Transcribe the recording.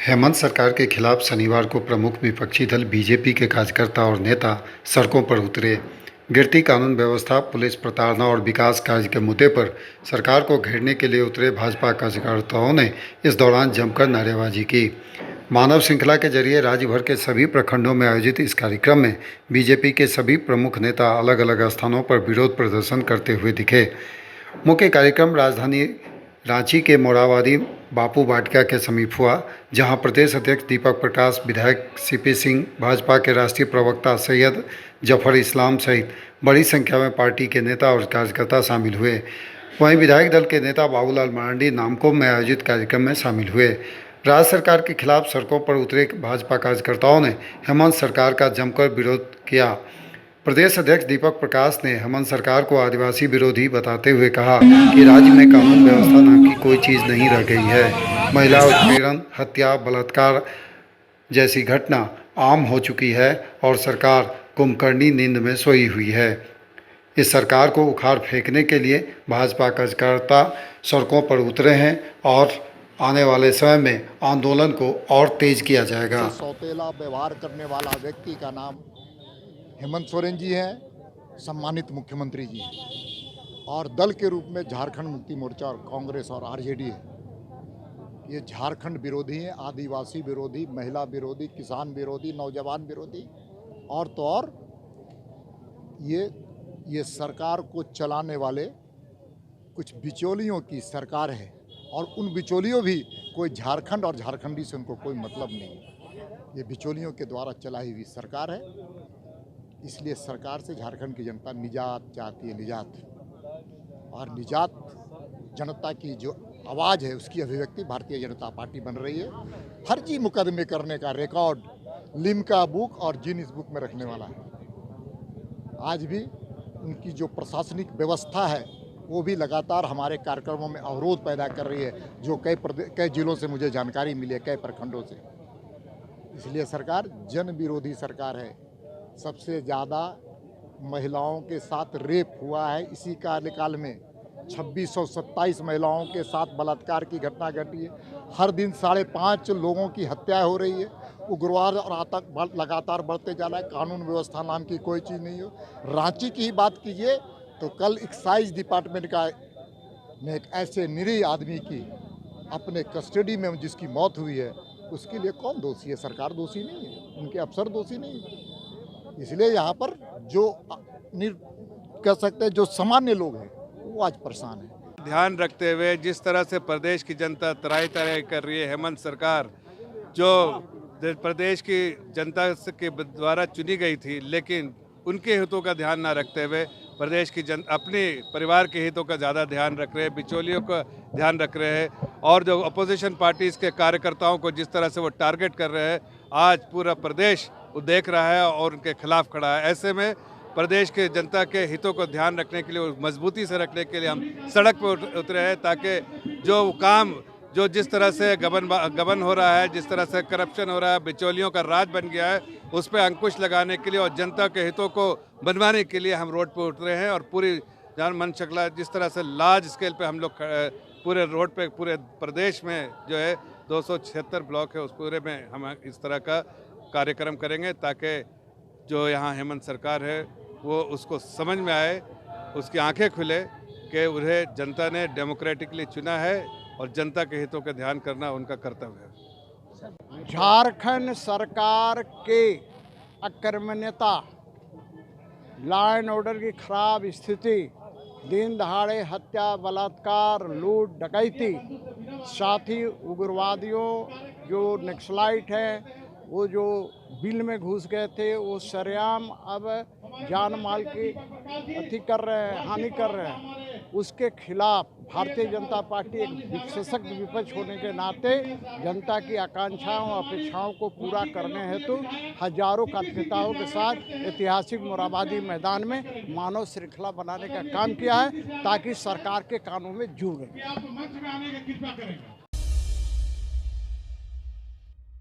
हेमंत सरकार के खिलाफ शनिवार को प्रमुख विपक्षी दल बीजेपी के कार्यकर्ता और नेता सड़कों पर उतरे। गिरती कानून व्यवस्था, पुलिस प्रताड़ना और विकास कार्य के मुद्दे पर सरकार को घेरने के लिए उतरे भाजपा कार्यकर्ताओं ने इस दौरान जमकर नारेबाजी की। मानव श्रृंखला के जरिए राज्य भर के सभी प्रखंडों में आयोजित इस कार्यक्रम में बीजेपी के सभी प्रमुख नेता अलग अलग स्थानों पर विरोध प्रदर्शन करते हुए दिखे। मुख्य कार्यक्रम राजधानी रांची के मोराबादी बापू वाटिका के समीप हुआ, जहां प्रदेश अध्यक्ष दीपक प्रकाश, विधायक सीपी सिंह, भाजपा के राष्ट्रीय प्रवक्ता सैयद जफर इस्लाम सहित बड़ी संख्या में पार्टी के नेता और कार्यकर्ता शामिल हुए। वहीं विधायक दल के नेता बाबूलाल मरांडी नामकुम में आयोजित कार्यक्रम में शामिल हुए। राज्य सरकार के खिलाफ सड़कों पर उतरे भाजपा कार्यकर्ताओं ने हेमंत सरकार का जमकर विरोध किया। प्रदेश अध्यक्ष दीपक प्रकाश ने हेमंत सरकार को आदिवासी विरोधी बताते हुए कहा कि राज्य में कानून व्यवस्था नाम की कोई चीज़ नहीं रह गई है। महिला उत्पीड़न, हत्या, बलात्कार जैसी घटना आम हो चुकी है और सरकार कुंभकर्णी नींद में सोई हुई है। इस सरकार को उखाड़ फेंकने के लिए भाजपा कार्यकर्ता सड़कों पर उतरे हैं और आने वाले समय में आंदोलन को और तेज किया जाएगा। सौतेला व्यवहार करने वाला व्यक्ति का नाम हेमंत सोरेन जी हैं, सम्मानित मुख्यमंत्री जी हैं, और दल के रूप में झारखंड मुक्ति मोर्चा और कांग्रेस और आरजेडी है। ये झारखंड विरोधी हैं, आदिवासी विरोधी, महिला विरोधी, किसान विरोधी, नौजवान विरोधी और तो और ये सरकार को चलाने वाले कुछ बिचौलियों की सरकार है और उन बिचौलियों भी कोई झारखंड और झारखंडी से उनको कोई मतलब नहीं। ये बिचौलियों के द्वारा चलाई हुई सरकार है, इसलिए सरकार से झारखंड की जनता निजात चाहती है, निजात। और निजात जनता की जो आवाज़ है उसकी अभिव्यक्ति भारतीय जनता पार्टी बन रही है। फर्जी मुकदमे करने का रिकॉर्ड लिम्का बुक और गिनीज बुक में रखने वाला है। आज भी उनकी जो प्रशासनिक व्यवस्था है वो भी लगातार हमारे कार्यक्रमों में अवरोध पैदा कर रही है, जो कई जिलों से मुझे जानकारी मिली है, कई प्रखंडों से। इसलिए सरकार जन विरोधी सरकार है। सबसे ज़्यादा महिलाओं के साथ रेप हुआ है इसी कार्यकाल में। 2627 महिलाओं के साथ बलात्कार की घटना घटी है। हर दिन 5.5 लोगों की हत्या हो रही है। उग्रवाद और आतंक लगातार बढ़ते जा रहा है। कानून व्यवस्था नाम की कोई चीज़ नहीं हो। रांची की ही बात कीजिए तो कल एक्साइज डिपार्टमेंट का ने एक ऐसे निरीह आदमी की अपने कस्टडी में जिसकी मौत हुई है, उसके लिए कौन दोषी है? सरकार दोषी नहीं है, उनके अफसर दोषी नहीं है। इसलिए यहाँ पर जो कह सकते हैं जो सामान्य लोग हैं वो आज परेशान हैं। ध्यान रखते हुए जिस तरह से प्रदेश की जनता त्राही तराही कर रही है, हेमंत सरकार जो प्रदेश की जनता के द्वारा चुनी गई थी, लेकिन उनके हितों का ध्यान ना रखते हुए प्रदेश की अपने परिवार के हितों का ज़्यादा ध्यान रख रहे हैं, बिचौलियों का ध्यान रख रहे हैं और जो अपोजिशन पार्टीज़ के कार्यकर्ताओं को जिस तरह से वो टारगेट कर रहे हैं, आज पूरा प्रदेश वो देख रहा है और उनके खिलाफ खड़ा है। ऐसे में प्रदेश के जनता के हितों को ध्यान रखने के लिए, मजबूती से रखने के लिए हम सड़क पर उतरे हैं, ताकि जो काम जो जिस तरह से गबन हो रहा है, जिस तरह से करप्शन हो रहा है, बिचौलियों का राज बन गया है, उस पर अंकुश लगाने के लिए और जनता के हितों को बनवाने के लिए हम रोड पर उतरे हैं। और पूरी जान मन शक्ला जिस तरह से लार्ज स्केल पे हम लोग पूरे रोड पे पूरे प्रदेश में जो है 276 ब्लॉक है, उस पूरे में हम इस तरह का कार्यक्रम करेंगे, ताकि जो यहाँ हेमंत सरकार है वो उसको समझ में आए, उसकी आंखें खुले कि उन्हें जनता ने डेमोक्रेटिकली चुना है और जनता के हितों का ध्यान करना उनका कर्तव्य है। झारखंड सरकार के आक्रामकता, लॉ एंड ऑर्डर की खराब स्थिति, दिन दहाड़े हत्या, बलात्कार, लूट, डकैती, साथ ही उग्रवादियों जो नक्सलाइट हैं वो जो बिल में घुस गए थे, वो सरेआम अब जान माल की हानि कर रहे हैं। उसके खिलाफ भारतीय जनता पार्टी एक सशक्त विपक्ष होने के नाते जनता की आकांक्षाओं अपेक्षाओं को पूरा करने हेतु हजारों कार्यकर्ताओं के साथ ऐतिहासिक मोराबादी मैदान में मानव श्रृंखला बनाने का काम किया है, ताकि सरकार के कानून में जुड़ रहे।